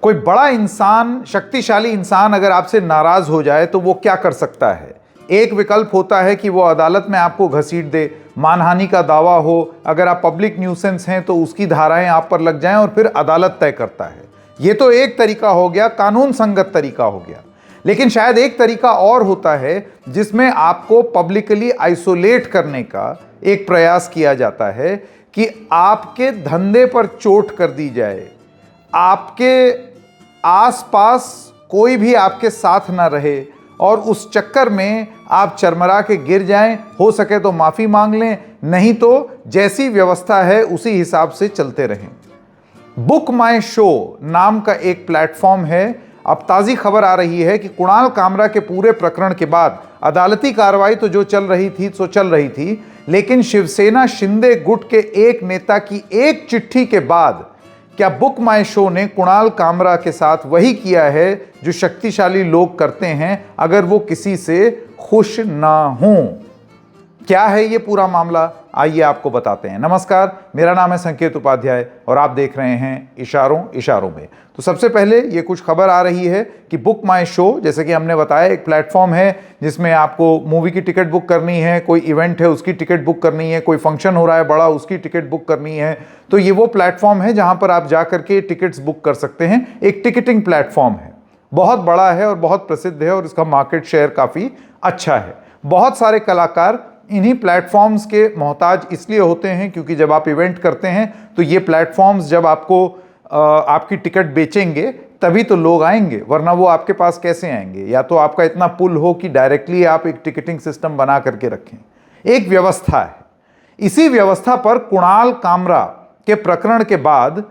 कोई बड़ा इंसान, शक्तिशाली इंसान अगर आपसे नाराज हो जाए तो वो क्या कर सकता है? एक विकल्प होता है कि वो अदालत में आपको घसीट दे, मानहानि का दावा हो, अगर आप पब्लिक न्यूसेंस हैं तो उसकी धाराएं आप पर लग जाएं और फिर अदालत तय करता है। ये तो एक तरीका हो गया, कानून संगत तरीका हो गया। लेकिन शायद एक तरीका और होता है जिसमें आपको पब्लिकली आइसोलेट करने का एक प्रयास किया जाता है कि आपके धंधे पर चोट कर दी जाए, आपके आसपास कोई भी आपके साथ ना रहे और उस चक्कर में आप चरमरा के गिर जाएं। हो सके तो माफ़ी मांग लें, नहीं तो जैसी व्यवस्था है उसी हिसाब से चलते रहें। बुक माई शो नाम का एक प्लेटफॉर्म है। अब ताज़ी खबर आ रही है कि कुणाल कामरा के पूरे प्रकरण के बाद अदालती कार्रवाई तो जो चल रही थी सो चल रही थी, लेकिन शिवसेना शिंदे गुट के एक नेता की एक चिट्ठी के बाद क्या बुक माई शो ने कुणाल कामरा के साथ वही किया है जो शक्तिशाली लोग करते हैं अगर वो किसी से खुश ना हों? क्या है ये पूरा मामला, आइए आपको बताते हैं। नमस्कार, मेरा नाम है संकेत उपाध्याय और आप देख रहे हैं इशारों इशारों में। तो सबसे पहले ये कुछ खबर आ रही है कि बुक माई शो, जैसे कि हमने बताया, एक प्लेटफॉर्म है जिसमें आपको मूवी की टिकट बुक करनी है, कोई इवेंट है उसकी टिकट बुक करनी है, कोई फंक्शन हो रहा है बड़ा उसकी टिकट बुक करनी है। तो ये वो प्लेटफॉर्म है जहां पर आप जा करके टिकट्स बुक कर सकते हैं। एक टिकटिंग प्लेटफॉर्म है, बहुत बड़ा है और बहुत प्रसिद्ध है और इसका मार्केट शेयर काफ़ी अच्छा है। बहुत सारे कलाकार इन्हीं प्लेटफॉर्म्स के मोहताज इसलिए होते हैं क्योंकि जब आप इवेंट करते हैं तो ये प्लेटफॉर्म्स जब आपको आपकी टिकट बेचेंगे तभी तो लोग आएंगे, वरना वो आपके पास कैसे आएंगे? या तो आपका इतना पुल हो कि डायरेक्टली आप एक टिकटिंग सिस्टम बना करके रखें। एक व्यवस्था है। इसी व्यवस्था पर कुणाल कामरा के प्रकरण के बाद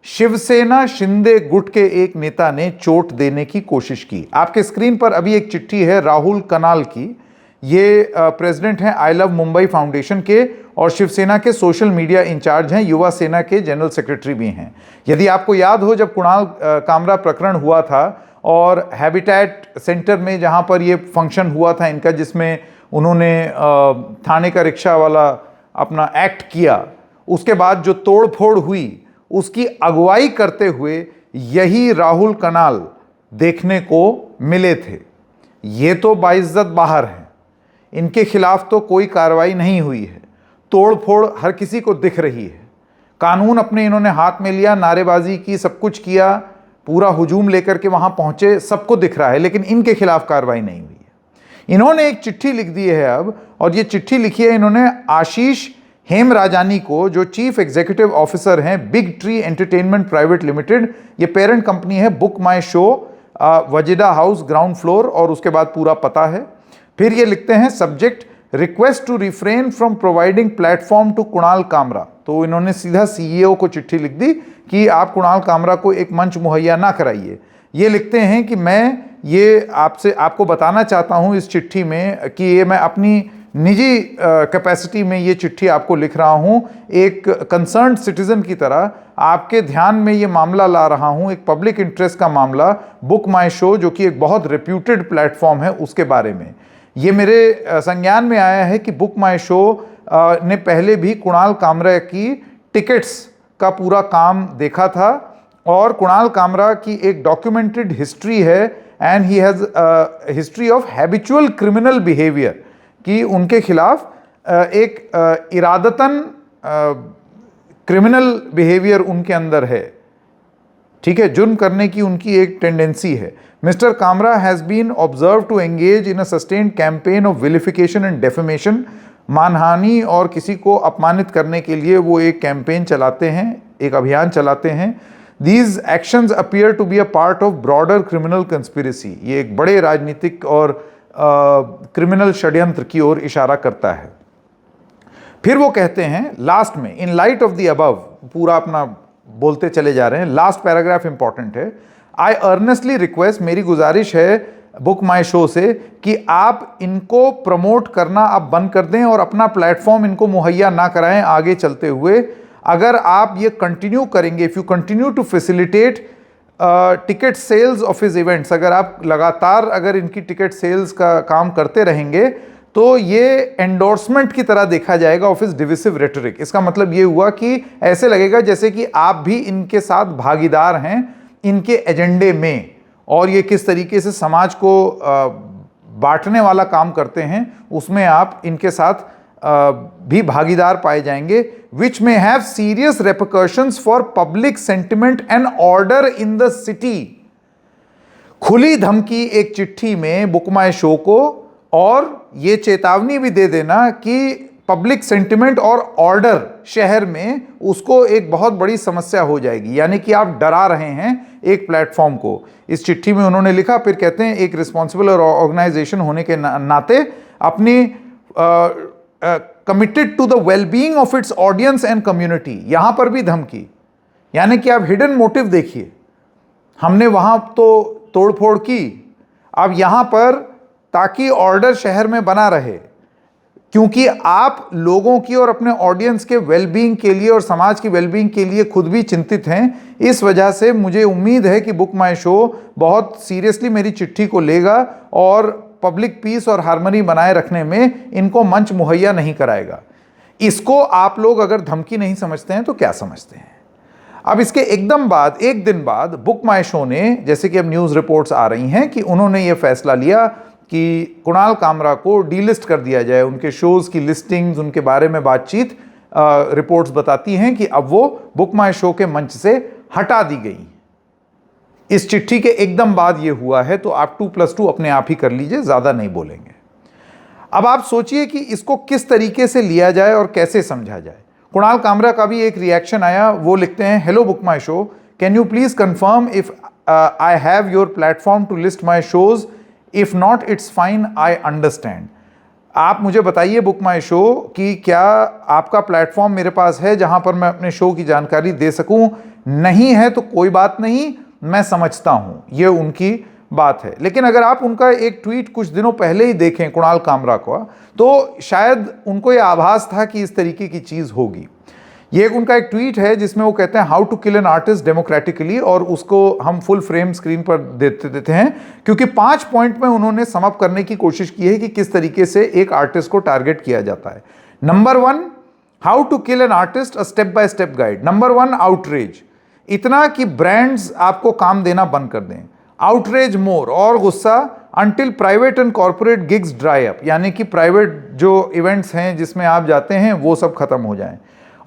शिवसेना शिंदे गुट के एक नेता ने चोट देने की कोशिश की। आपके स्क्रीन पर अभी एक चिट्ठी है राहुल कनाल की। ये प्रेसिडेंट हैं आई लव मुंबई फाउंडेशन के और शिवसेना के सोशल मीडिया इंचार्ज हैं, युवा सेना के जनरल सेक्रेटरी भी हैं। यदि आपको याद हो, जब कुणाल कामरा प्रकरण हुआ था और हैबिटेट सेंटर में जहां पर ये फंक्शन हुआ था इनका, जिसमें उन्होंने थाने का रिक्शा वाला अपना एक्ट किया, उसके बाद जो तोड़ फोड़ हुई उसकी अगुवाई करते हुए यही राहुल कनाल देखने को मिले थे। ये तो बाइज्जत बाहर हैं, इनके खिलाफ तो कोई कार्रवाई नहीं हुई है, तोड़ फोड़ हर किसी को दिख रही है, कानून अपने इन्होंने हाथ में लिया, नारेबाजी की, सब कुछ किया, पूरा हुजूम लेकर के वहां पहुंचे, सबको दिख रहा है, लेकिन इनके खिलाफ कार्रवाई नहीं हुई है। इन्होंने एक चिट्ठी लिख दी है अब, और ये चिट्ठी लिखी है इन्होंने आशीष हेमराजानी को, जो चीफ एग्जीक्यूटिव ऑफिसर हैं big tree entertainment private limited. ये पेरेंट कंपनी है book my show, वजीदा house, ground floor, और उसके बाद पूरा पता है। फिर ये लिखते हैं subject request to refrain from providing platform to Kunal Kamra. तो इन्होंने सीधा सीईओ को चिट्ठी लिख दी कि आप कुणाल कामरा को एक मंच मुहैया ना कराइए। ये लिखते हैं कि मैं ये आपको बताना चाहता हूँ इस चिट्ठी में कि ये मैं अपनी निजी कैपेसिटी में ये चिट्ठी आपको लिख रहा हूँ, एक कंसर्न्ड सिटीजन की तरह आपके ध्यान में ये मामला ला रहा हूँ, एक पब्लिक इंटरेस्ट का मामला, बुक माई शो जो कि एक बहुत रेप्यूटेड प्लेटफॉर्म है उसके बारे में। ये मेरे संज्ञान में आया है कि बुक माई शो ने पहले भी कुणाल कामरा की टिकट्स का पूरा काम देखा था और कुणाल कामरा की एक डॉक्यूमेंटेड हिस्ट्री है and he has history of habitual criminal behaviour, कि उनके खिलाफ एक इरादतन क्रिमिनल बिहेवियर उनके अंदर है, ठीक है, जुर्म करने की उनकी एक टेंडेंसी है। Mister Kamra has been observe to engage in a sustained campaign of vilification and defamation. मानहानि और किसी को अपमानित करने के लिए वो एक कैंपेन चलाते हैं, एक अभियान चलाते हैं। These actions appear to be a part of broader criminal conspiracy. ये एक बड़े राजनीतिक और क्रिमिनल षड्यंत्र की ओर इशारा करता है। फिर वो कहते हैं लास्ट में, in light of the above, पूरा अपना बोलते चले जा रहे हैं, लास्ट पैराग्राफ इंपॉर्टेंट है। आई अर्नेस्टली रिक्वेस्ट, मेरी गुजारिश है बुक माई शो से कि आप इनको प्रमोट करना आप बंद कर दें और अपना प्लेटफॉर्म इनको मुहैया ना कराएं आगे चलते हुए। अगर आप ये कंटिन्यू करेंगे, if you continue to facilitate ticket sales of his events, अगर आप लगातार अगर इनकी टिकट सेल्स का काम करते रहेंगे तो ये एंडोर्समेंट की तरह देखा जाएगा ऑफ हिज डिविसिव रेटरिक। इसका मतलब ये हुआ कि ऐसे लगेगा जैसे कि आप भी इनके साथ भागीदार हैं इनके एजेंडे में और ये किस तरीके से समाज को बांटने वाला काम करते हैं, उसमें आप इनके साथ भी भागीदार पाए जाएंगे, विच में have serious repercussions for public sentiment and order in the city. खुली धमकी एक चिट्ठी में बुक माई शो को, और ये चेतावनी भी दे देना कि पब्लिक सेंटिमेंट और ऑर्डर शहर में उसको एक बहुत बड़ी समस्या हो जाएगी, यानी कि आप डरा रहे हैं एक प्लेटफॉर्म को। इस चिट्ठी में उन्होंने लिखा, फिर कहते हैं एक रिस्पॉन्सिबल ऑर्गेनाइजेशन होने के नाते अपनी committed to the wellbeing of its audience and community. यहां पर भी धमकी, यानी कि आप हिडन मोटिव देखिए। हमने वहां तो तोड़फोड़ की, अब यहां पर ताकि ऑर्डर शहर में बना रहे, क्योंकि आप लोगों की और अपने ऑडियंस के वेलबीइंग के लिए और समाज की वेलबीइंग के लिए खुद भी चिंतित हैं। इस वजह से मुझे उम्मीद है कि बुक माई शो बहुत सीरियसली मेरी चिट्ठी को लेगा और पब्लिक पीस और हार्मनी बनाए रखने में इनको मंच मुहैया नहीं कराएगा। इसको आप लोग अगर धमकी नहीं समझते हैं तो क्या समझते हैं? अब इसके एकदम बाद, एक दिन बाद, बुक माई शो ने, जैसे कि अब न्यूज़ रिपोर्ट्स आ रही हैं कि उन्होंने ये फैसला लिया कि कुणाल कामरा को डीलिस्ट कर दिया जाए। उनके शोज़ की लिस्टिंग्स, उनके बारे में बातचीत, रिपोर्ट्स बताती हैं कि अब वो बुक माई शो के मंच से हटा दी गई। इस चिट्ठी के एकदम बाद ये हुआ है, तो आप 2+2 अपने आप ही कर लीजिए, ज़्यादा नहीं बोलेंगे। अब आप सोचिए कि इसको किस तरीके से लिया जाए और कैसे समझा जाए। कुणाल कामरा का भी एक रिएक्शन आया, वो लिखते हैं, hello book my show, can you please confirm if I have your platform to list my shows, if not it's fine, I understand. आप मुझे बताइए बुक माई शो कि क्या आपका प्लेटफॉर्म मेरे पास है जहां पर मैं अपने शो की जानकारी दे सकूं। नहीं है तो कोई बात नहीं, मैं समझता हूं, ये उनकी बात है। लेकिन अगर आप उनका एक ट्वीट कुछ दिनों पहले ही देखें कुणाल कामरा का, तो शायद उनको ये आभास था कि इस तरीके की चीज होगी। ये उनका एक ट्वीट है जिसमें वो कहते हैं how to kill an artist democratically, और उसको हम फुल फ्रेम स्क्रीन पर देते हैं क्योंकि 5 पॉइंट में उन्होंने सम अप करने की कोशिश की है कि किस तरीके से एक आर्टिस्ट को टारगेट किया जाता है। Number 1, how to kill an artist, a step by step guide. Number 1, outrage, इतना कि ब्रांड्स आपको काम देना बंद कर दें। आउटरेज मोर, और गुस्सा, until private and corporate gigs dry up, यानी कि प्राइवेट जो इवेंट्स हैं जिसमें आप जाते हैं वो सब खत्म हो जाएं।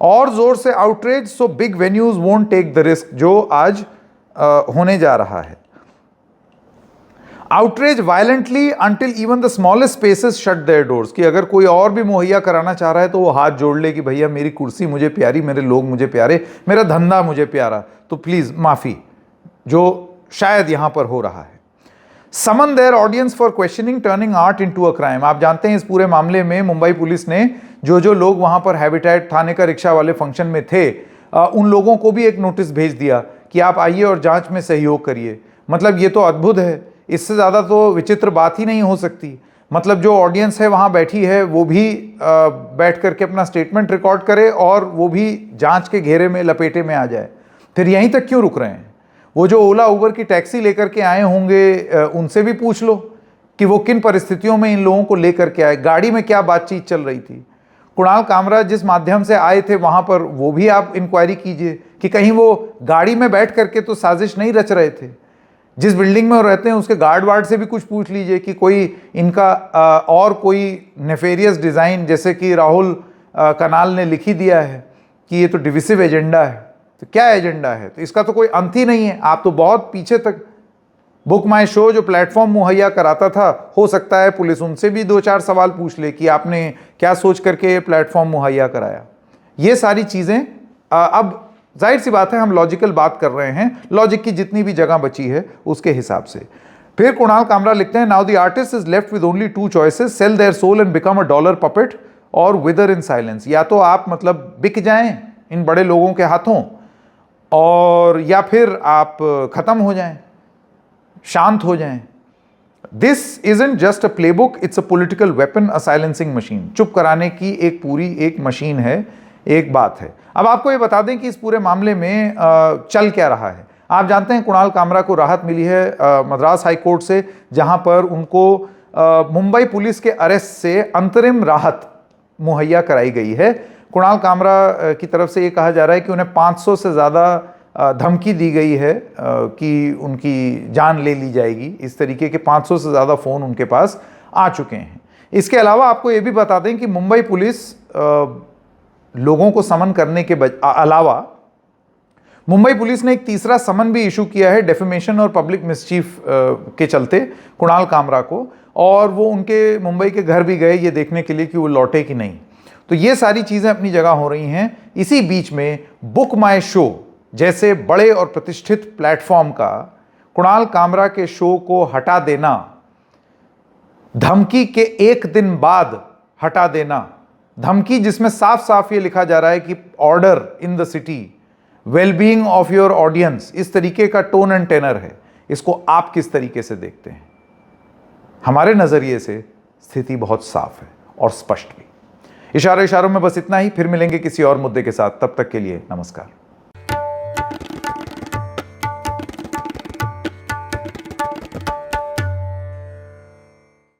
और जोर से outrage, so big venues won't take the risk, जो आज होने जा रहा है। Outrage violently until even the smallest spaces shut their doors, कि अगर कोई और भी मुहैया कराना चाह रहा है तो वो हाथ जोड़ ले कि भैया मेरी कुर्सी मुझे प्यारी, मेरे लोग मुझे प्यारे, मेरा धंधा मुझे प्यारा, तो प्लीज माफी, जो शायद यहां पर हो रहा है। Summon their audience for questioning turning art into a crime. आप जानते हैं इस पूरे मामले में मुंबई पुलिस ने जो लोग वहां पर हैबिटेट थाने का रिक्शा वाले फंक्शन में थे, उन लोगों को भी एक नोटिस भेज दिया कि आप आइए और जांच में सहयोग करिए। मतलब ये तो अद्भुत है, इससे ज़्यादा तो विचित्र बात ही नहीं हो सकती। मतलब जो ऑडियंस है वहाँ बैठी है वो भी बैठ करके अपना स्टेटमेंट रिकॉर्ड करे और वो भी जांच के घेरे में लपेटे में आ जाए। फिर यहीं तक क्यों रुक रहे हैं? वो जो ओला उबर की टैक्सी लेकर के आए होंगे उनसे भी पूछ लो कि वो किन परिस्थितियों में इन लोगों को लेकर के आए, गाड़ी में क्या बातचीत चल रही थी। कुणाल कामरा जिस माध्यम से आए थे वहां पर वो भी आप इंक्वायरी कीजिए कि कहीं वो गाड़ी में बैठ करके तो साजिश नहीं रच रहे थे। जिस बिल्डिंग में वो रहते हैं उसके गार्ड वार्ड से भी कुछ पूछ लीजिए कि कोई इनका और कोई नेफेरियस डिज़ाइन, जैसे कि राहुल कनाल ने लिखी दिया है कि ये तो डिविसिव एजेंडा है, तो क्या एजेंडा है? तो इसका तो कोई अंत ही नहीं है। आप तो बहुत पीछे तक, बुक माई शो जो प्लेटफॉर्म मुहैया कराता था, हो सकता है पुलिस उनसे भी 2-4 सवाल पूछ ले कि आपने क्या सोच करके ये प्लेटफॉर्म मुहैया कराया। ये सारी चीज़ें अब जाहिर सी बात है हम लॉजिकल बात कर रहे हैं, लॉजिक की जितनी भी जगह बची है उसके हिसाब से। फिर कुणाल कामरा लिखते हैं, now the artist is left with only 2 choices, sell their soul and become a dollar puppet और विदर इन साइलेंस। या तो आप मतलब बिक जाएं इन बड़े लोगों के हाथों, और या फिर आप खत्म हो जाएं, शांत हो जाएं। This isn't just a playbook, it's a political weapon, a silencing machine. चुप कराने की एक पूरी एक मशीन है, एक बात है। अब आपको ये बता दें कि इस पूरे मामले में चल क्या रहा है। आप जानते हैं कुणाल कामरा को राहत मिली है मद्रास हाई कोर्ट से, जहां पर उनको मुंबई पुलिस के अरेस्ट से अंतरिम राहत मुहैया कराई गई है। कुणाल कामरा की तरफ से ये कहा जा रहा है कि उन्हें 500 से ज़्यादा धमकी दी गई है कि उनकी जान ले ली जाएगी। इस तरीके के 500 से ज़्यादा फ़ोन उनके पास आ चुके हैं। इसके अलावा आपको ये भी बता दें कि मुंबई पुलिस लोगों को समन करने के अलावा मुंबई पुलिस ने एक तीसरा समन भी इशू किया है डेफेमेशन और पब्लिक मिसचीफ के चलते कुणाल कामरा को, और वो उनके मुंबई के घर भी गए ये देखने के लिए कि वो लौटे कि नहीं। तो ये सारी चीज़ें अपनी जगह हो रही हैं। इसी बीच में बुक माई शो जैसे बड़े और प्रतिष्ठित प्लेटफॉर्म का कुणाल कामरा के शो को हटा देना, धमकी के एक दिन बाद हटा देना, धमकी जिसमें साफ साफ ये लिखा जा रहा है कि order in the city, wellbeing of your audience, इस तरीके का टोन एंड टेनर है। इसको आप किस तरीके से देखते हैं? हमारे नजरिए से स्थिति बहुत साफ है और स्पष्ट भी। इशारों में बस इतना ही। फिर मिलेंगे किसी और मुद्दे के साथ। तब तक के लिए नमस्कार।